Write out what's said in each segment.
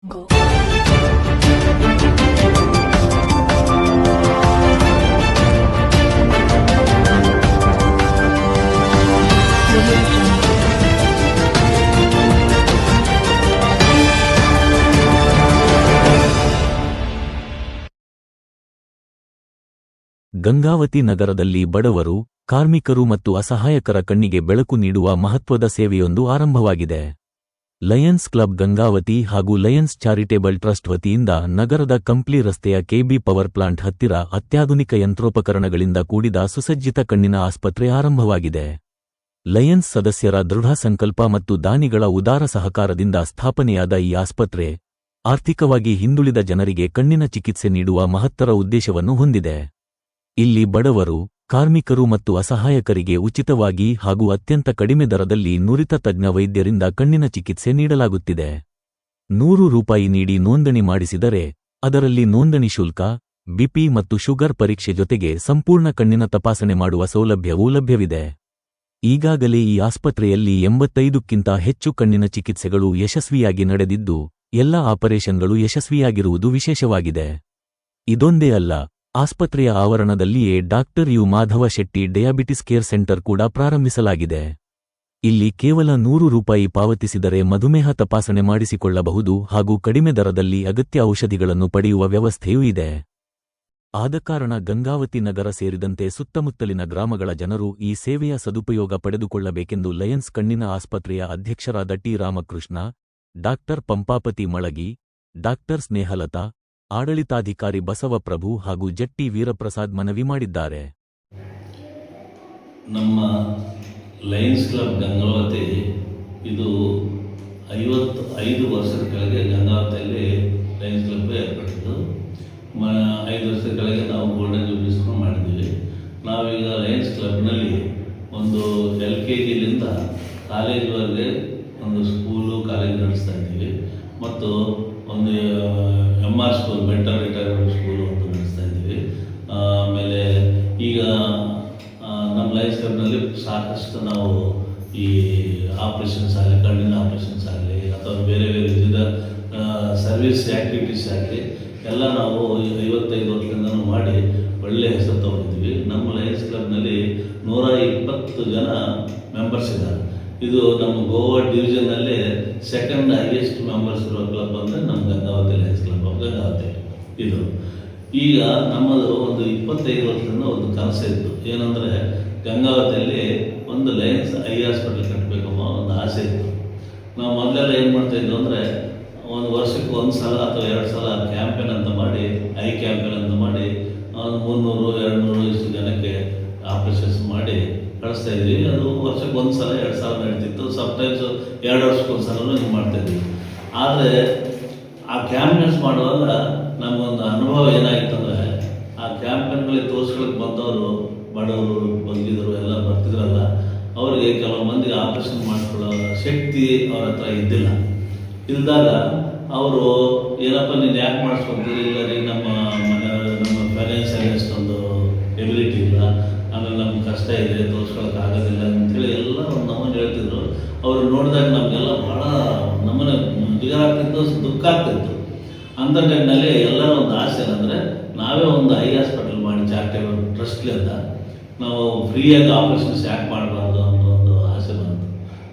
Go. Gangavathi ನಗರದಲ್ಲಿ ಬಡವರು, ಕಾರ್ಮಿಕರು ಮತ್ತು ಅಸಹಾಯಕರ ಕಣ್ಣಿಗೆ ಬೆಳಕು ನೀಡುವ ಮಹತ್ವದ ಸೇವೆಯೊಂದು ಆರಂಭವಾಗಿದೆ. ಲಯನ್ಸ್ ಕ್ಲಬ್ ಗಂಗಾವತಿ ಹಾಗೂ ಲಯನ್ಸ್ ಚಾರಿಟೇಬಲ್ ಟ್ರಸ್ಟ್ ವತಿಯಿಂದ ನಗರದ ಕಂಪ್ಲಿ ರಸ್ತೆಯ ಕೆಬಿ ಪವರ್ ಪ್ಲಾಂಟ್ ಹತ್ತಿರ ಅತ್ಯಾಧುನಿಕ ಯಂತ್ರೋಪಕರಣಗಳಿಂದ ಕೂಡಿದ ಸುಸಜ್ಜಿತ ಕಣ್ಣಿನ ಆಸ್ಪತ್ರೆ ಆರಂಭವಾಗಿದೆ. ಲಯನ್ಸ್ ಸದಸ್ಯರ ದೃಢ ಸಂಕಲ್ಪ ಮತ್ತು ದಾನಿಗಳ ಉದಾರ ಸಹಕಾರದಿಂದ ಸ್ಥಾಪನೆಯಾದ ಈ ಆಸ್ಪತ್ರೆ ಆರ್ಥಿಕವಾಗಿ ಹಿಂದುಳಿದ ಜನರಿಗೆ ಕಣ್ಣಿನ ಚಿಕಿತ್ಸೆ ನೀಡುವ ಮಹತ್ತರ ಉದ್ದೇಶವನ್ನು ಹೊಂದಿದೆ. ಇಲ್ಲಿ ಬಡವರು, ಕಾರ್ಮಿಕರು ಮತ್ತು ಅಸಹಾಯಕರಿಗೆ ಉಚಿತವಾಗಿ ಹಾಗೂ ಅತ್ಯಂತ ಕಡಿಮೆ ದರದಲ್ಲಿ ನುರಿತ ತಜ್ಞ ವೈದ್ಯರಿಂದ ಕಣ್ಣಿನ ಚಿಕಿತ್ಸೆ ನೀಡಲಾಗುತ್ತಿದೆ. ₹100 ನೀಡಿ ನೋಂದಣಿ ಮಾಡಿಸಿದರೆ ಅದರಲ್ಲಿ ನೋಂದಣಿ ಶುಲ್ಕ, ಬಿಪಿ ಮತ್ತು ಶುಗರ್ ಪರೀಕ್ಷೆ ಜೊತೆಗೆ ಸಂಪೂರ್ಣ ಕಣ್ಣಿನ ತಪಾಸಣೆ ಮಾಡುವ ಸೌಲಭ್ಯವೂ ಲಭ್ಯವಿದೆ. ಈಗಾಗಲೇ ಈ ಆಸ್ಪತ್ರೆಯಲ್ಲಿ 85ಕ್ಕಿಂತ ಹೆಚ್ಚು ಕಣ್ಣಿನ ಚಿಕಿತ್ಸೆಗಳು ಯಶಸ್ವಿಯಾಗಿ ನಡೆದಿದ್ದು, ಎಲ್ಲ ಆಪರೇಷನ್ಗಳು ಯಶಸ್ವಿಯಾಗಿರುವುದು ವಿಶೇಷವಾಗಿದೆ. ಇದೊಂದೇ ಅಲ್ಲ, ಆಸ್ಪತ್ರೆಯ ಆವರಣದಲ್ಲಿಯೇ doctor U Madhava Shetty diabetes care centre ಕೂಡ ಪ್ರಾರಂಭಿಸಲಾಗಿದೆ. ಇಲ್ಲಿ ಕೇವಲ ₹100 ಪಾವತಿಸಿದರೆ ಮಧುಮೇಹ ತಪಾಸಣೆ ಮಾಡಿಸಿಕೊಳ್ಳಬಹುದು ಹಾಗೂ ಕಡಿಮೆ ದರದಲ್ಲಿ ಅಗತ್ಯ ಔಷಧಿಗಳನ್ನು ಪಡೆಯುವ ವ್ಯವಸ್ಥೆಯೂ ಇದೆ. ಆದ ಕಾರಣ ಗಂಗಾವತಿ ನಗರ ಸೇರಿದಂತೆ ಸುತ್ತಮುತ್ತಲಿನ ಗ್ರಾಮಗಳ ಜನರು ಈ ಸೇವೆಯ ಸದುಪಯೋಗ ಪಡೆದುಕೊಳ್ಳಬೇಕೆಂದು ಲಯನ್ಸ್ ಕಣ್ಣಿನ ಆಸ್ಪತ್ರೆಯ ಅಧ್ಯಕ್ಷರಾದ T. Ramakrishna, doctor Pampapati Malagi, doctor Snehalata, ಆಡಳಿತಾಧಿಕಾರಿ ಬಸವಪ್ರಭು ಹಾಗೂ ಜಟ್ಟಿ ವೀರಪ್ರಸಾದ್ ಮನವಿ ಮಾಡಿದ್ದಾರೆ. ನಮ್ಮ ಲಯನ್ಸ್ ಕ್ಲಬ್ ಗಂಗಾವತಿ ಇದು 55 ವರ್ಷದ ಕೆಳಗೆ ಗಂಗಾವತಿಯಲ್ಲಿ ಲಯನ್ಸ್ ಕ್ಲಬ್ ಏರ್ಪಟ್ಟಿದ್ದು. 5 ವರ್ಷದ ಕೆಳಗೆ ನಾವು ಗೋಲ್ಡನ್ ಜೂಬ್ಲಿ ಮಾಡಿದ್ದೀವಿ. ನಾವೀಗ ಲಯನ್ಸ್ ಕ್ಲಬ್ನಲ್ಲಿ ಒಂದು LKGಲಿಂದ ಕಾಲೇಜ್ವರೆಗೆ ಒಂದು ಸ್ಕೂಲು ಕಾಲೇಜ್ ನಡೆಸ್ತಾ ಇದ್ದೀವಿ ಮತ್ತು ಒಂದು MR school, mental retirement school ಅಂತ ನಡೆಸ್ತಾ ಇದ್ದೀವಿ. ಆಮೇಲೆ ಈಗ ನಮ್ಮ ಲಯನ್ಸ್ ಕ್ಲಬ್ನಲ್ಲಿ ಸಾಕಷ್ಟು ನಾವು ಈ ಆಪ್ರೇಷನ್ಸ್ ಆಗಲಿ, ಕಣ್ಣಿನ ಆಪ್ರೇಷನ್ಸ್ ಆಗಲಿ ಅಥವಾ ಬೇರೆ ಬೇರೆ ವಿವಿಧ ಸರ್ವಿಸ್ ಆ್ಯಕ್ಟಿವಿಟೀಸ್ ಆಗಲಿ ಎಲ್ಲ ನಾವು 55 ವರ್ಷದಿಂದ ಮಾಡಿ ಒಳ್ಳೆಯ ಹೆಸರು ತಗೊಂಡಿದ್ದೀವಿ. ನಮ್ಮ ಲಯನ್ಸ್ ಕ್ಲಬ್ನಲ್ಲಿ 120 ಜನ ಮೆಂಬರ್ಸ್ ಇದ್ದಾರೆ. ಇದು ನಮ್ಮ ಗೋವಾ ಡಿವಿಷನ್ನಲ್ಲಿ ಸೆಕೆಂಡ್ ಹೈಯೆಸ್ಟ್ ಮೆಂಬರ್ಸ್ ಇರುವ ಕ್ಲಬ್ ಅಂದರೆ ನಮ್ಮ Gangavathi lions club of Gangavathi. ಇದು ಈಗ ನಮ್ಮದು ಒಂದು 25 ವರ್ಷದಿಂದ ಒಂದು ಕನಸು ಇತ್ತು. ಏನಂದರೆ ಗಂಗಾವತಿಯಲ್ಲಿ ಒಂದು ಲಯನ್ಸ್ ಐ ಹಾಸ್ಪಿಟಲ್ ಕಟ್ಟಬೇಕಮ್ಮ ಒಂದು ಆಸೆ ಇತ್ತು. ನಾವು ಮೊದಲೆಲ್ಲ ಏನು ಮಾಡ್ತಾಯಿದ್ವು ಅಂದರೆ ಒಂದು ವರ್ಷಕ್ಕೆ 1 ಸಲ ಅಥವಾ 2 ಸಲ ಕ್ಯಾಂಪೇನ್ ಅಂತ ಮಾಡಿ, ಐ ಕ್ಯಾಂಪೇನ್ ಅಂತ ಮಾಡಿ 300-200 ಇಷ್ಟು ಜನಕ್ಕೆ ಆಪರೇಷನ್ಸ್ ಮಾಡಿ ಕಳಿಸ್ತಾ ಇದ್ವಿ. ಅದು ವರ್ಷಕ್ಕೆ 1 ಸಲ 2 ಸಲ ನಡೀತಿತ್ತು. ಸಮ್ಟೈಮ್ಸ್ 2 ವರ್ಷಕ್ಕೆ 1 ಸಲನೂ ಹಿಂಗೆ ಮಾಡ್ತಾಯಿದ್ವಿ. ಆದರೆ ಆ ಕ್ಯಾಂಪೇನ್ಸ್ ಮಾಡುವಾಗ ನಮಗೊಂದು ಅನುಭವ ಏನಾಗಿತ್ತಂದರೆ, ಆ ಕ್ಯಾಂಪೇನ್ಗಳಿಗೆ ತೋರಿಸ್ಕೊಳ್ಳೋಕೆ ಬಂದವರು ಬಡವರು, ಬಂದಿದ್ದರು ಎಲ್ಲ ಬರ್ತಿದ್ರಲ್ಲ, ಅವರಿಗೆ ಕೆಲವು ಮಂದಿಗೆ ಆಪರೇಷನ್ ಮಾಡಿಕೊಳ್ಳೋ ಶಕ್ತಿ ಅವ್ರ ಹತ್ರ ಇದ್ದಿಲ್ಲ. ಇಲ್ದಾಗ ಅವರು ಏನಪ್ಪ ನೀನು ಯಾಕೆ ಮಾಡಿಸ್ಕೊಂತೀರಿ, ಇಲ್ಲ ರೀ ನಮ್ಮ ಫೈನಾನ್ಷಿಯಲ್ ಅಷ್ಟೊಂದು ಎಬಿಲಿಟಿ ಇಲ್ಲ, ಆಮೇಲೆ ನಮ್ಗೆ ಕಷ್ಟ ಇದೆ, ತೋರಿಸ್ಕೊಳ್ಳೋಕೆ ಆಗೋದಿಲ್ಲ ಅಂತೇಳಿ ಎಲ್ಲ ಒಂದು ನಮ್ಮನ್ನು ಹೇಳ್ತಿದ್ರು. ಅವರು ನೋಡಿದಾಗ ನಮಗೆಲ್ಲ ಭಾಳ ನಮ್ಮನೆ ಆಗ್ತಿತ್ತು, ದುಃಖ ಆಗ್ತಿತ್ತು. ಅಂಥ ಟೈಮ್ನಲ್ಲಿ ಎಲ್ಲರ ಒಂದು ಆಸೆ ಏನಂದರೆ ನಾವೇ ಒಂದು ಐ ಹಾಸ್ಪಿಟಲ್ ಮಾಡಿ ಚಾರಿಟೇಬಲ್ ಟ್ರಸ್ಟ್ಲಿಂದ ನಾವು ಫ್ರೀಯಾಗಿ ಆಪರೇಷನ್ಸ್ ಯಾಕೆ ಮಾಡಬಾರ್ದು ಅನ್ನೋ ಒಂದು ಆಸೆ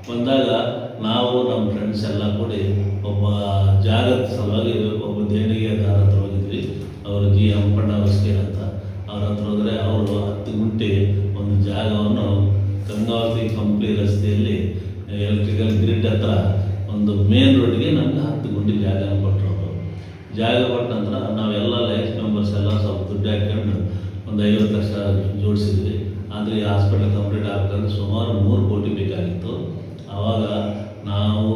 ಬಂದಾಗ ನಾವು ನಮ್ಮ ಫ್ರೆಂಡ್ಸ್ ಎಲ್ಲ ಕೂಡಿ ಒಬ್ಬ ಜಾಗದ ಸಲುವಾಗಿ ಒಬ್ಬ ದೇಣಿಗೆದಾರ ಹತ್ರ ಹೋಗಿದ್ವಿ. ಅವರು ಜಿ ಹಂಪಣ್ಣ ಹೊಸ್ಕೇರ್ ಅಂತ. ಅವ್ರ ಹತ್ರ ಹೋದರೆ ಅವರು 10 ಗುಂಟೆ ಒಂದು ಜಾಗವನ್ನು ಗಂಗಾವತಿ ಕಂಪ್ಲಿ ರಸ್ತೆಯಲ್ಲಿ ಎಲೆಕ್ಟ್ರಿಕಲ್ ಗ್ರಿಡ್ ಹತ್ರ ಒಂದು ಮೇನ್ ರೋಡ್ಗೆ ನಮ್ಗೆ 10 ಗುಂಟೆ ಜಾಗ ಕೊಟ್ಟರು. ಜಾಗ ಕೊಟ್ಟ ನಂತರ ನಾವೆಲ್ಲ ಲಯನ್ಸ್ ಮೆಂಬರ್ಸ್ ಎಲ್ಲ ಸ್ವಲ್ಪ ದುಡ್ಡು ಹಾಕ್ಕೊಂಡು ಒಂದು 50 ಲಕ್ಷ ಜೋಡಿಸಿದ್ವಿ. ಆದರೆ ಈ ಹಾಸ್ಪಿಟಲ್ ಕಂಪ್ಲೀಟ್ ಆಗಬೇಕಂದ್ರೆ ಸುಮಾರು 3 ಕೋಟಿ ಬೇಕಾಗಿತ್ತು. ಆವಾಗ ನಾವು,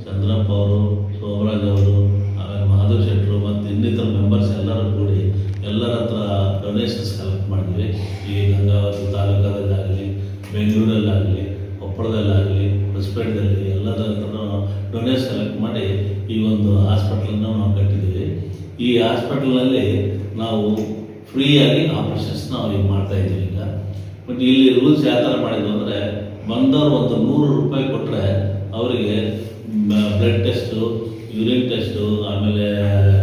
ಚಂದ್ರಪ್ಪ ಅವರು, ಸೋಮರಾಜ್ ಅವರು, ಆಮೇಲೆ ಮಾಧವ್ ಶೆಟ್ಟರು ಮತ್ತು ಇನ್ನಿತರ ಮೆಂಬರ್ಸ್ ಎಲ್ಲರೂ ಕೂಡಿ ಎಲ್ಲರ ಹತ್ರ ಡೊನೇಷನ್ಸ್ ಕಲೆಕ್ಟ್ ಮಾಡಿದ್ವಿ. ಈ ಗಂಗಾವತಿ ತಾಲೂಕದಲ್ಲಾಗಲಿ, ಬೆಂಗಳೂರಲ್ಲಾಗಲಿ, ಕೊಪ್ಪಳದಲ್ಲಾಗಲಿ, ಹೊಸಪೇಟೆದಲ್ಲಿ ಎಲ್ಲರ ಹತ್ರ ಡೊನೇಷನ್ ಕಲೆಕ್ಟ್ ಮಾಡಿ ಈ ಒಂದು ಹಾಸ್ಪಿಟಲನ್ನು ನಾವು ಕಟ್ಟಿದ್ದೀವಿ. ಈ ಹಾಸ್ಪಿಟಲ್ನಲ್ಲಿ ನಾವು ಫ್ರೀಯಾಗಿ ಆಪರೇಷನ್ಸ್ ನಾವು ಈಗ ಮಾಡ್ತಾಯಿದ್ದೀವಿ. ಈಗ ಬಟ್ ಇಲ್ಲಿ ರೂಲ್ಸ್ ಯಾವ ಥರ ಮಾಡಿದ್ವು ಅಂದರೆ, ಬಂದವರು ಒಂದು ₹100 ಕೊಟ್ಟರೆ ಅವರಿಗೆ ಬ್ಲಡ್ ಟೆಸ್ಟು ಯೂರಿನ್ ಟೆಸ್ಟು, ಆಮೇಲೆ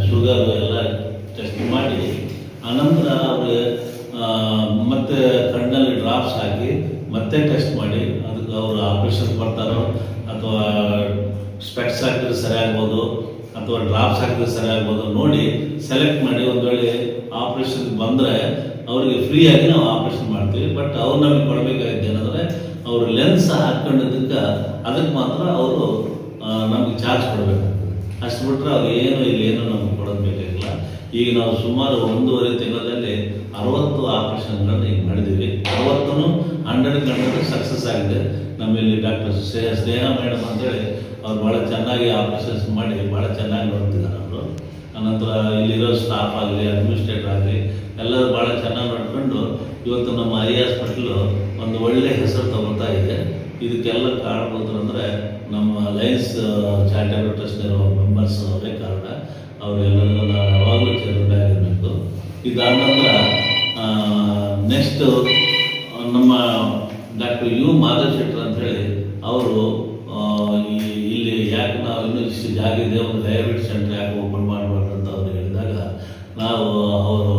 ಶುಗರು ಎಲ್ಲ ಟೆಸ್ಟ್ ಮಾಡಿ ಆನಂತರ ಅವ್ರಿಗೆ ಮತ್ತೆ ಕಣ್ಣಲ್ಲಿ ಡ್ರಾಪ್ಸ್ ಹಾಕಿ ಮತ್ತೆ ಟೆಸ್ಟ್ ಮಾಡಿ ಅದಕ್ಕೆ ಅವರು ಆಪ್ರೇಷನ್ ಬರ್ತಾರೋ ಅಥವಾ ಸ್ಪೆಕ್ಸ್ ಹಾಕಿದ್ರೆ ಸರಿ ಆಗ್ಬೋದು ಅಥವಾ ಡ್ರಾಪ್ಸ್ ಹಾಕಿದ್ರೆ ಸರಿ ಆಗ್ಬೋದು ನೋಡಿ ಸೆಲೆಕ್ಟ್ ಮಾಡಿ ಒಂದು ವೇಳೆ ಆಪ್ರೇಷನ್ ಬಂದರೆ ಅವರಿಗೆ ಫ್ರೀಯಾಗಿ ನಾವು ಆಪ್ರೇಷನ್ ಮಾಡ್ತೀವಿ. ಬಟ್ ಅವ್ರು ನಮಗೆ ಕೊಡಬೇಕಾಗಿದ್ದು ಏನಂದರೆ ಅವರು ಲೆನ್ಸ್ ಹಾಕ್ಕೊಂಡಿದ್ದಕ್ಕೆ ಅದಕ್ಕೆ ಮಾತ್ರ ಅವರು ನಮಗೆ ಚಾರ್ಜ್ ಕೊಡಬೇಕಾಗ್ತದೆ. ಅಷ್ಟು ಬಿಟ್ಟರೆ ಅವ್ರು ಏನು ನಮಗೆ ಕೊಡೋದು ಬೇಕಾಗಿಲ್ಲ. ಈಗ ನಾವು ಸುಮಾರು 1.5 ತಿಂಗಳಲ್ಲಿ 60 ಆಪ್ರೇಷನ್ಗಳನ್ನು ಈಗ ಮಾಡಿದ್ದೀವಿ. 60 100% ಸಕ್ಸಸ್ ಆಗಿದೆ. ನಮ್ಮಲ್ಲಿ ಡಾಕ್ಟರ್ ಸ್ನೇಹ ಮೇಡಮ್ ಅಂತೇಳಿ ಅವ್ರು ಭಾಳ ಚೆನ್ನಾಗಿ ಆಪ್ರೇಷನ್ಸ್ ಮಾಡಿ ಭಾಳ ಚೆನ್ನಾಗಿ ನೋಡ್ತಿದ್ದಾರೆ ಅವರು. ಅನಂತರ ಇಲ್ಲಿರೋ ಸ್ಟಾಫ್ ಆಗಲಿ ಅಡ್ಮಿನಿಸ್ಟ್ರೇಟರ್ ಆಗಲಿ ಎಲ್ಲರೂ ಭಾಳ ಚೆನ್ನಾಗಿ ನೋಡ್ಕೊಂಡು ಇವತ್ತು ನಮ್ಮ ಐ ಹಾಸ್ಪಿಟ್ಲು ಒಂದು ಒಳ್ಳೆಯ ಹೆಸರು ತಗೊಳ್ತಾ ಇದೆ. ಇದಕ್ಕೆಲ್ಲ ಕಾರಣಬೋದ್ರು ಅಂದರೆ ನಮ್ಮ ಲಯನ್ಸ್ ಚಾರಿಟೇಬಲ್ ಟ್ರಸ್ಟ್ನಿರೋ ಮೆಂಬರ್ಸ್ ಅವರೇ ಕಾರಣ. ಅವರೆಲ್ಲರೂ ನಾವು ಯಾವಾಗಲೂ ಆಗಿರಬೇಕು. ಇದಾದ ನಂತರ ನೆಕ್ಸ್ಟು ನಮ್ಮ ಡಾಕ್ಟರ್ ಯು ಮಾಧವ್ ಶೆಟ್ಟರ್ ಅಂಥೇಳಿ ಅವರು ಇಲ್ಲಿ ಯಾಕೆ ನಾವು ಇನ್ನೂ ಇಷ್ಟು ಜಾಗ ಇದೆ, ಒಂದು ಡಯಾಬಿಟಿಸ್ ಸೆಂಟರ್ ಯಾಕೆ ಓಪನ್ ಮಾಡಬಾರ್ದು ಅಂತ ಅವ್ರು ಹೇಳಿದಾಗ ನಾವು ಅವರು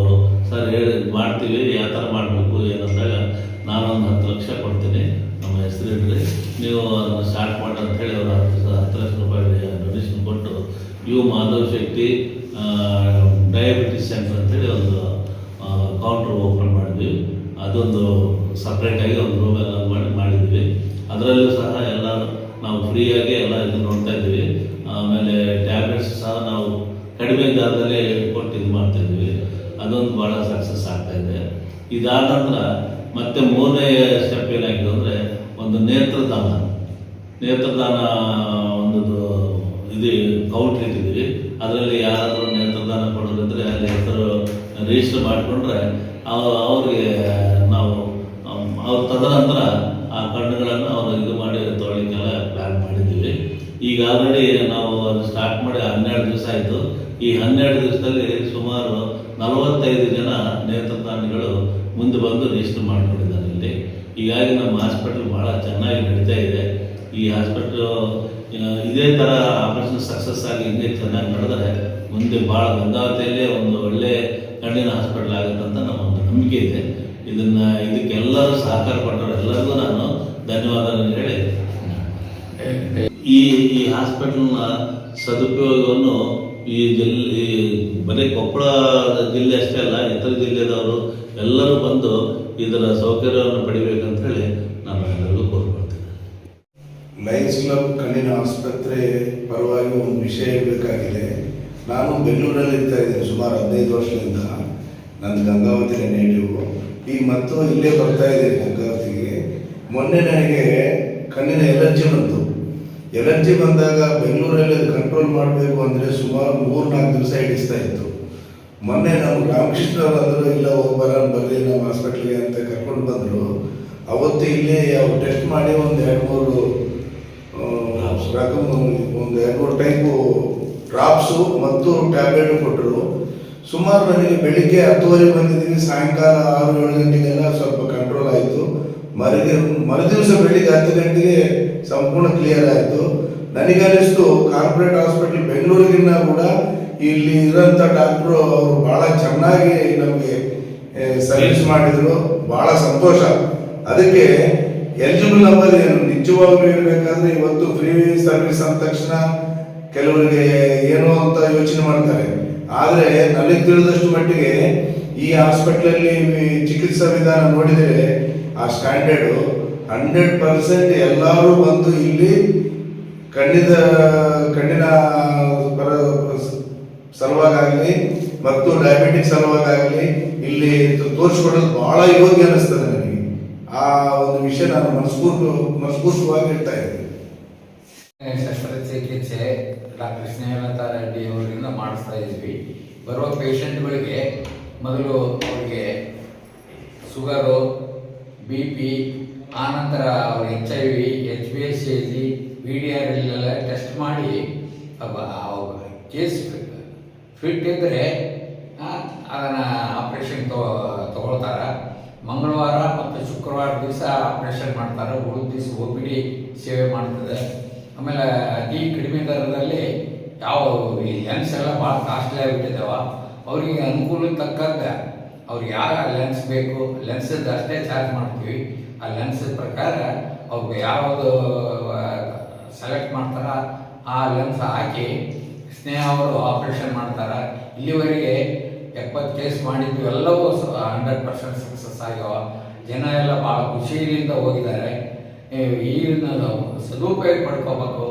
ಸರ್ ಮಾಡ್ತೀವಿ, ಯಾವ ಥರ ಮಾಡಬೇಕು ಏನಂದಾಗ ನಾನೊಂದು 10 ಲಕ್ಷ ಕೊಡ್ತೀನಿ, ನಮ್ಮ ಹೆಸರು ಇಡ್ರಿ, ನೀವು ಅದನ್ನು ಸ್ಟಾರ್ಟ್ ಮಾಡಿ ಅಂತೇಳಿ ಅವರು 10 ಲಕ್ಷ ರೂಪಾಯಿ ಡೊನೇಷನ್ ಕೊಟ್ಟು U Madhav Shetty diabetes centre ಅಂತೇಳಿ ಒಂದು ಕೌಂಟ್ರ್ ಓಪನ್ ಮಾಡಿದ್ವಿ. ಅದೊಂದು ಸಪ್ರೇಟಾಗಿ ಒಂದು ರೂಮ್ ಎಲ್ಲ ಮಾಡಿದ್ವಿ. ಅದರಲ್ಲೂ ಸಹ ಎಲ್ಲ ನಾವು ಫ್ರೀಯಾಗಿ ಎಲ್ಲ ಇದು ನೋಡ್ತಾ ಇದ್ದೀವಿ. ಆಮೇಲೆ ಟ್ಯಾಬ್ಲೆಟ್ಸ್ ಸಹ ನಾವು ಕಡಿಮೆ ದರದಲ್ಲಿ ಕೊಟ್ಟು ಇದು ಮಾಡ್ತಾಯಿದ್ವಿ. ಅದೊಂದು ಭಾಳ ಸಕ್ಸಸ್ ಆಗ್ತಾಯಿದೆ. ಇದಾದ ನಂತರ ಮತ್ತೆ 3ನೇ ಸ್ಟೆಪ್ ಏನಾಗಿದೆ ಅಂದರೆ ಒಂದು ನೇತ್ರದಾನ ಒಂದು ಇದು ಕೌಂಟ್ರ್ ಇಟ್ಟಿದ್ದೀವಿ. ಅದರಲ್ಲಿ ಯಾರಾದರೂ ನೇತ್ರದಾನ ಕೊಡೋದಿದ್ರೆ ಅಲ್ಲಿ ಹೆಸರು ರಿಜಿಸ್ಟರ್ ಮಾಡಿಕೊಂಡ್ರೆ ಅವ್ರಿಗೆ ನಾವು ಅವ್ರ ತದನಂತರ ಆ ಕಣ್ಣುಗಳನ್ನು ಅವರು ಇದು ಮಾಡಿ ತೊಗೊಳ್ಳಿಕ್ಕೆಲ್ಲ ಪ್ಲ್ಯಾನ್ ಮಾಡಿದ್ದೀವಿ. ಈಗ ಆಲ್ರೆಡಿ ನಾವು ಅದು ಸ್ಟಾರ್ಟ್ ಮಾಡಿ 12 ದಿವಸ ಆಯಿತು. ಈ 12 ದಿವಸದಲ್ಲಿ ಸುಮಾರು 45 ಜನ ನೇತ್ರದಾನಿಗಳು ಮುಂದೆ ಬಂದು ರಿಜಿಸ್ಟರ್ ಮಾಡಿಕೊಂಡಿದ್ದಾರೆ ಇಲ್ಲಿ. ಹೀಗಾಗಿ ನಮ್ಮ ಹಾಸ್ಪಿಟಲ್ ಭಾಳ ಚೆನ್ನಾಗಿ ನಡೀತಾ ಇದೆ. ಈ ಹಾಸ್ಪಿಟ್ಲು ಇದೇ ಥರ ಆಪರೇಷನ್ ಸಕ್ಸಸ್ ಆಗಿ ಹಿಂಗೆ ಚೆನ್ನಾಗಿ ನಡೆದರೆ ಮುಂದೆ ಭಾಳ ಗಂಗಾವತಿಯಲ್ಲೇ ಒಂದು ಒಳ್ಳೆಯ ಕಣ್ಣಿನ ಹಾಸ್ಪಿಟಲ್ ಆಗುತ್ತೆ ಅಂತ ನಮ್ಮ ಒಂದು ನಂಬಿಕೆ ಇದೆ. ಇದಕ್ಕೆಲ್ಲರೂ ಸಹಕಾರ ಕೊಟ್ಟರು ಎಲ್ಲರಿಗೂ ನಾನು ಧನ್ಯವಾದಗಳನ್ನು ಹೇಳಿ ಈ ಹಾಸ್ಪಿಟಲ್ನ ಸದುಪಯೋಗವನ್ನು ಈ ಬರೀ ಕೊಪ್ಪಳ ಜಿಲ್ಲೆ ಅಷ್ಟೇ ಅಲ್ಲ, ಇತರ ಜಿಲ್ಲೆದವರು ಎಲ್ಲರೂ ಬಂದು ಇದರ ಸೌಕರ್ಯವನ್ನು ಪಡಿಬೇಕಂತ ಹೇಳಿ ನಾನು ಎಲ್ಲರಿಗೂ ಕೋರ್ಕೊಳ್ತೀನಿ. ಲಯನ್ಸ್ ಕ್ಲಬ್ ಕಣ್ಣಿನ ಆಸ್ಪತ್ರೆ ಪರವಾಗಿ ಒಂದು ವಿಷಯ ಹೇಳಬೇಕಾಗಿದೆ. ನಾನು ಬೆಂಗಳೂರಲ್ಲಿ ಇರ್ತಾ ಇದ್ದೀನಿ ಸುಮಾರು 15 ವರ್ಷದಿಂದ. ನನ್ನ ಗಂಗಾವತಿಯ ನೇಟಿವ್. ಈಗ ಮತ್ತು ಇಲ್ಲೇ ಬರ್ತಾ ಇದ್ದೀನಿ ಗಂಗಾವತಿಗೆ. ಮೊನ್ನೆ ನನಗೆ ಕಣ್ಣಿನ ಎಲರ್ಜಿ ಬಂದಾಗ ಬೆಂಗಳೂರಲ್ಲಿ ಕಂಟ್ರೋಲ್ ಮಾಡಬೇಕು ಅಂದರೆ ಸುಮಾರು 3-4 ದಿವಸ ಹಿಡಿಸ್ತಾ ಇತ್ತು. ಮೊನ್ನೆ ನಮ್ಮ ರಾಮಕೃಷ್ಣ ಬಂದರು, ಇಲ್ಲ ಬರ್ರಿ ನಮ್ಮ ಹಾಸ್ಪಿಟ್ಲಿಗೆ ಅಂತ ಕರ್ಕೊಂಡು ಬಂದರು. ಅವತ್ತು ಇಲ್ಲೇ ಟೆಸ್ಟ್ ಮಾಡಿ ಒಂದು 2-3 ಟೈಪು ಡ್ರಾಪ್ಸು ಮತ್ತು ಟ್ಯಾಬ್ಲೆಟ್ ಕೊಟ್ಟರು. ಸುಮಾರು ನನಗೆ ಬೆಳಿಗ್ಗೆ 10:30 ಬಂದಿದ್ದೀನಿ, ಸಾಯಂಕಾಲ 6-7 ಗಂಟೆಗೆಲ್ಲ ಸ್ವಲ್ಪ ಕಂಟ್ರೋಲ್ ಆಯಿತು. ಮರುದಿವಸ ಬೆಳಿಗ್ಗೆ 10 ಗಂಟೆಗೆ ಸಂಪೂರ್ಣ ಕ್ಲಿಯರ್ ಆಯಿತು. ನನಗನ್ನಿಸ್ತು ಕಾರ್ಪೊರೇಟ್ ಹಾಸ್ಪಿಟಲ್ ಬೆಂಗಳೂರಿಗಿನ್ನ ಕೂಡ ಇಲ್ಲಿ ಇರೋಂಥ ಡಾಕ್ಟ್ರು ಅವರು ಭಾಳ ಚೆನ್ನಾಗಿ ನಮಗೆ ಸರ್ವಿಸ್ ಮಾಡಿದರು. ಭಾಳ ಸಂತೋಷ. ಅದಕ್ಕೆ ಎಲಿಜಿಬಲ್ ನಂಬರ್ ಏನು ನಿಜವಾಗ್ಲೂ ಹೇಳಬೇಕಾದ್ರೆ ಇವತ್ತು ಫ್ರೀ ಸರ್ವಿಸ್ ಅಂದ ತಕ್ಷಣ ಕೆಲವರಿಗೆ ಏನೋ ಅಂತ ಯೋಚನೆ ಮಾಡ್ತಾರೆ. ಆದರೆ ನನಗೆ ತಿಳಿದಷ್ಟು ಮಟ್ಟಿಗೆ ಈ ಹಾಸ್ಪಿಟ್ಲಲ್ಲಿ ಚಿಕಿತ್ಸಾ ವಿಧಾನ ನೋಡಿದರೆ ಆ ಸ್ಟ್ಯಾಂಡರ್ಡು 100% ಎಲ್ಲರೂ ಬಂದು ಇಲ್ಲಿ ಕಣ್ಣಿನ ಸಲುವಾಗಲಿ ಮತ್ತು ಡಯಾಬಿಟಿಕ್ ಸಲುವಾಗಲಿ ಇಲ್ಲಿ ತೋರಿಸ್ಕೊಡೋದು ಭಾಳ ಯೋಗ್ಯ ಅನ್ನಿಸ್ತದೆ ನನಗೆ. ಆ ಒಂದು ವಿಷಯ ನಾನು ಮನಸ್ಫೂರ್ತಿವಾಗಿ ಹೇಳ್ತಾ ಇದ್ದೀನಿ. ಶಸ್ತ್ರಚಿಕಿತ್ಸೆ ಡಾಕ್ಟರ್ ಸ್ನೇಹಲತಾ ರೆಡ್ಡಿ ಅವರಿಂದ ಮಾಡಿಸ್ತಾ ಇದ್ವಿ. ಬರುವ ಪೇಷಂಟ್ಗಳಿಗೆ ಮೊದಲು ಅವರಿಗೆ ಶುಗರು, BP, ಆನಂತರ ಅವ್ರ HIV, HbA1c, VDR ಎಲ್ಲ ಟೆಸ್ಟ್ ಮಾಡಿ ಕೇಸ್ ಫಿಟ್ ಇದ್ದರೆ ಅದನ್ನು ಆಪ್ರೇಷನ್ ತಗೊಳ್ತಾರೆ. ಮಂಗಳವಾರ ಮತ್ತು ಶುಕ್ರವಾರ ದಿವಸ ಆಪ್ರೇಷನ್ ಮಾಡ್ತಾರೆ. ಉಳಿದ ದಿವಸ OPD ಸೇವೆ ಮಾಡ್ತದೆ. ಆಮೇಲೆ ಅತಿ ಕಡಿಮೆ ದರದಲ್ಲಿ ಯಾವ ಈ ಲೆನ್ಸ್ ಎಲ್ಲ ಭಾಳ ಕಾಸ್ಟ್ಲಿ ಆಗಿಬಿಟ್ಟಿದ್ದಾವ, ಅವರಿಗೆ ಅನುಕೂಲ ತಕ್ಕಂತೆ ಅವ್ರಿಗೆ ಯಾವ ಲೆನ್ಸ್ ಬೇಕು ಲೆನ್ಸದ್ದು ಅಷ್ಟೇ ಚಾರ್ಜ್ ಮಾಡ್ತೀವಿ. ಆ ಲೆನ್ಸ್ ಪ್ರಕಾರ ಅವ್ರಿಗೆ ಯಾವುದು ಸೆಲೆಕ್ಟ್ ಮಾಡ್ತಾರ ಆ ಲೆನ್ಸ್ ಹಾಕಿ ಸ್ನೇಹ ಅವರು ಆಪ್ರೇಷನ್ ಮಾಡ್ತಾರೆ. ಇಲ್ಲಿವರೆಗೆ 70 ಕೇಸ್ ಮಾಡಿದ್ದು ಎಲ್ಲವೂ 100% ಸಕ್ಸಸ್ ಆಗ್ಯಾವ. ಜನ ಎಲ್ಲ ಭಾಳ ಖುಷಿಯಿಂದ ಹೋಗಿದ್ದಾರೆ. ಇದನ್ನು ಸದುಪಯೋಗ ಪಡ್ಕೋಬೇಕು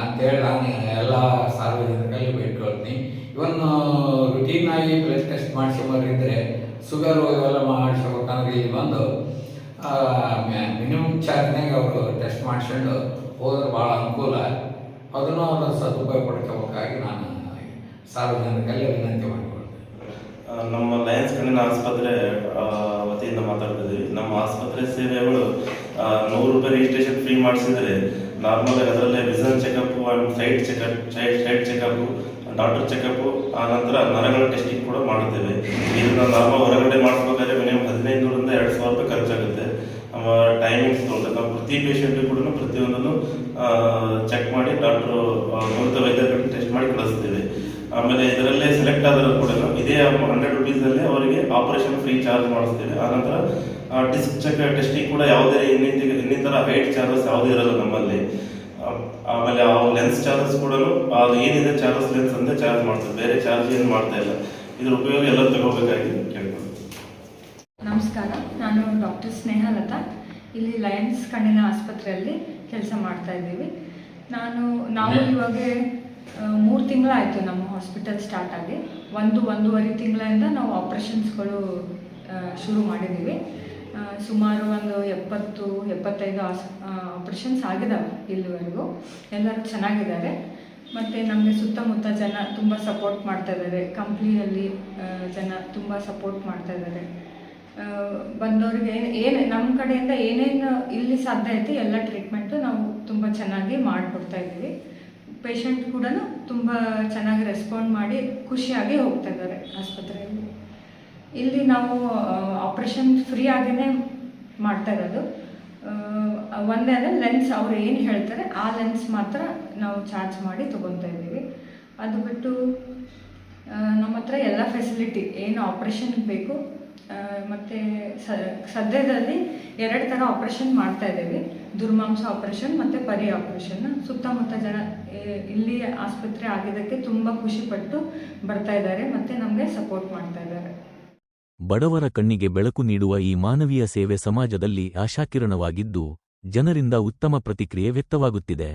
ಅಂತೇಳಿ ನಾನು ಎಲ್ಲ ಸಾರ್ವಜನಿಕರಲ್ಲಿ ಬೇಡ್ಕೊಳ್ತೀನಿ. ಇವನ್ ರುಟೀನ್ ಆಗಿ ಬ್ಲಡ್ ಟೆಸ್ಟ್ ಮಾಡಿಸ್ಕೊಂಬರಿದ್ರೆ ಶುಗರು ಇವೆಲ್ಲ ಮಾಡಿಸ್ಬೇಕಂದ್ರೆ ಇಲ್ಲಿ ಬಂದು ಮಿನಿಮಮ್ ಚಾರ್ಜ್ನಾಗ ಅವರು ಟೆಸ್ಟ್ ಮಾಡಿಸ್ಕೊಂಡು ಹೋದ್ರೆ ಭಾಳ ಅನುಕೂಲ. ಅದನ್ನು ಅವರು ಸದುಪಯೋಗ ಪಡ್ಕೋಬೇಕಾಗಿ ನಾನು ಸಾರ್ವಜನಿಕರಲ್ಲಿ ವಿನಂತಿ ಮಾಡಿಕೊಳ್ತೀನಿ. ನಮ್ಮ ಲಯನ್ಸ್ ಕಣ್ಣಿನ ಆಸ್ಪತ್ರೆ ವತಿಯಿಂದ ಮಾತಾಡ್ತಿದ್ದೀವಿ. ನಮ್ಮ ಆಸ್ಪತ್ರೆ ಸೇವೆಗಳು 100 ರೂಪಾಯಿ ರಿಜಿಸ್ಟ್ರೇಷನ್ ಫ್ರೀ ಮಾಡಿಸಿದರೆ ನಾರ್ಮಲ್ ಅದರಲ್ಲೇ vision checkup and site checkup doctor checkup ಆ ನಂತರ ನರಗಳ ಟೆಸ್ಟಿಂಗ್ ಕೂಡ ಮಾಡುತ್ತೇವೆ. ಇದನ್ನು ನಾರ್ಮಲ್ ಹೊರಗಡೆ ಮಾಡಿಸ್ಬೇಕಾದ್ರೆ ಮಿನಿಮಮ್ 1500ರಿಂದ 2000 ರೂಪಾಯಿ ಖರ್ಚಾಗುತ್ತೆ. ಟೈಮಿಂಗ್ಸ್ ತೊಗೊಂಡು ನಾವು ಪ್ರತಿ ಪೇಷಂಟಿಗೆ ಕೂಡ ಪ್ರತಿಯೊಂದನ್ನು ಚೆಕ್ ಮಾಡಿ ಡಾಕ್ಟ್ರು ನುರಿತ ವೈದ್ಯರ ಟೆಸ್ಟ್ ಮಾಡಿ ಕಳಿಸ್ತೇವೆ. ಆಮೇಲೆ ಇದರಲ್ಲೇ ಸೆಲೆಕ್ಟ್ ಆದರೂ ಕೂಡ ಇದೇ 100 ರೂಪೀಸಲ್ಲಿ ಅವರಿಗೆ ಆಪರೇಷನ್ ಫ್ರೀ ಚಾರ್ಜ್ ಮಾಡಿಸ್ತೇವೆ. ಆನಂತರ ಡಿಸ್ಕ್ ಚೆಕ್ ಟೆಸ್ಟಿಂಗ್ ಕೂಡ ಯಾವುದೇ ಇನ್ನಿತರ ಹೈಟ್ ಚಾರ್ಜಸ್ ಯಾವುದೂ ಇರಲ್ಲ ನಮ್ಮಲ್ಲಿ. ಆಮೇಲೆ ಆ ಲೆನ್ಸ್ ಚಾರ್ಜಸ್ ಕೂಡ ಅದು ಏನಿದೆ ಚಾರ್ಜಸ್ ಲೆನ್ಸ್ ಅಂತ ಚಾರ್ಜ್ ಮಾಡ್ತೇವೆ, ಬೇರೆ ಚಾರ್ಜ್ ಏನು ಮಾಡ್ತಾ ಇಲ್ಲ. ಇದ್ರ ಉಪಯೋಗ ಎಲ್ಲ ತಗೋಬೇಕಾಗಿ ಕೇಳ್ಬೋದು. ನಮಸ್ಕಾರ, ನಾನು ಡಾಕ್ಟರ್ ಸ್ನೇಹಲತಾ, ಇಲ್ಲಿ ಲಯನ್ಸ್ ಕಣ್ಣಿನ ಆಸ್ಪತ್ರೆಯಲ್ಲಿ ಕೆಲಸ ಮಾಡ್ತಾ ಇದ್ದೀವಿ. ನಾವು ಇವಾಗ 3 ತಿಂಗಳಾಯಿತು ನಮ್ಮ ಹಾಸ್ಪಿಟಲ್ ಸ್ಟಾರ್ಟ್ ಆಗಿ. 1-1.5 ತಿಂಗಳಿಂದ ನಾವು ಆಪ್ರೇಷನ್ಸ್ಗಳು ಶುರು ಮಾಡಿದ್ದೀವಿ. ಸುಮಾರು ಒಂದು 70-75 ಆಪ್ರೇಷನ್ಸ್ ಆಗಿದ್ದಾವೆ ಇಲ್ಲಿವರೆಗೂ. ಎಲ್ಲರೂ ಚೆನ್ನಾಗಿದ್ದಾರೆ. ಮತ್ತು ನಮಗೆ ಸುತ್ತಮುತ್ತ ಜನ ತುಂಬ ಸಪೋರ್ಟ್ ಮಾಡ್ತಾ ಇದ್ದಾರೆ. ಕಂಪ್ನಿಯಲ್ಲಿ ಜನ ತುಂಬ ಸಪೋರ್ಟ್ ಮಾಡ್ತಾ ಇದ್ದಾರೆ. ಬಂದವ್ರಿಗೆ ಏನು ನಮ್ಮ ಕಡೆಯಿಂದ ಏನೇನು ಇಲ್ಲಿ ಸಾಧ್ಯ ಐತಿ ಎಲ್ಲ ಟ್ರೀಟ್ಮೆಂಟು ನಾವು ತುಂಬ ಚೆನ್ನಾಗಿ ಮಾಡಿಕೊಡ್ತಾ ಇದ್ದೀವಿ. ಪೇಷಂಟ್ ಕೂಡ ತುಂಬ ಚೆನ್ನಾಗಿ ರೆಸ್ಪಾಂಡ್ ಮಾಡಿ ಖುಷಿಯಾಗಿ ಹೋಗ್ತಾ ಇದ್ದಾರೆ ಆಸ್ಪತ್ರೆಯಲ್ಲಿ. ಇಲ್ಲಿ ನಾವು ಆಪ್ರೇಷನ್ ಫ್ರೀ ಆಗಿಯೇ ಮಾಡ್ತಾ ಇರೋದು. ಒಂದೇ ಅಂದರೆ ಲೆನ್ಸ್ ಅವ್ರು ಏನು ಹೇಳ್ತಾರೆ ಆ ಲೆನ್ಸ್ ಮಾತ್ರ ನಾವು ಚಾರ್ಜ್ ಮಾಡಿ ತೊಗೊತಾ ಇದ್ದೀವಿ. ಅದು ಬಿಟ್ಟು ನಮ್ಮ ಹತ್ರ ಎಲ್ಲ ಫೆಸಿಲಿಟಿ ಏನು ಆಪ್ರೇಷನ್ಗೆ ಬೇಕು. ಮತ್ತು ಸದ್ಯದಲ್ಲಿ 2 ಥರ ಆಪ್ರೇಷನ್ ಮಾಡ್ತಾ ಇದ್ದೀವಿ, ದುರ್ಮಾಂಸ ಆಪ್ರೇಷನ್ ಮತ್ತು ಪರಿ ಆಪ್ರೇಷನ್. ಸುತ್ತಮುತ್ತ ಜನ ಇಲ್ಲಿ ಆಸ್ಪತ್ರೆ ಆಗಿದ್ದಕ್ಕೆ ತುಂಬ ಖುಷಿಪಟ್ಟು ಬರ್ತಾ ಇದ್ದಾರೆ ಮತ್ತು ನಮಗೆ ಸಪೋರ್ಟ್ ಮಾಡ್ತಾ ಇದ್ದಾರೆ. ಬಡವರ ಕಣ್ಣಿಗೆ ಬೆಳಕು ನೀಡುವ ಈ ಮಾನವೀಯ ಸೇವೆ ಸಮಾಜದಲ್ಲಿ ಆಶಾಕಿರಣವಾಗಿದ್ದು, ಜನರಿಂದ ಉತ್ತಮ ಪ್ರತಿಕ್ರಿಯೆ ವ್ಯಕ್ತವಾಗುತ್ತಿದೆ.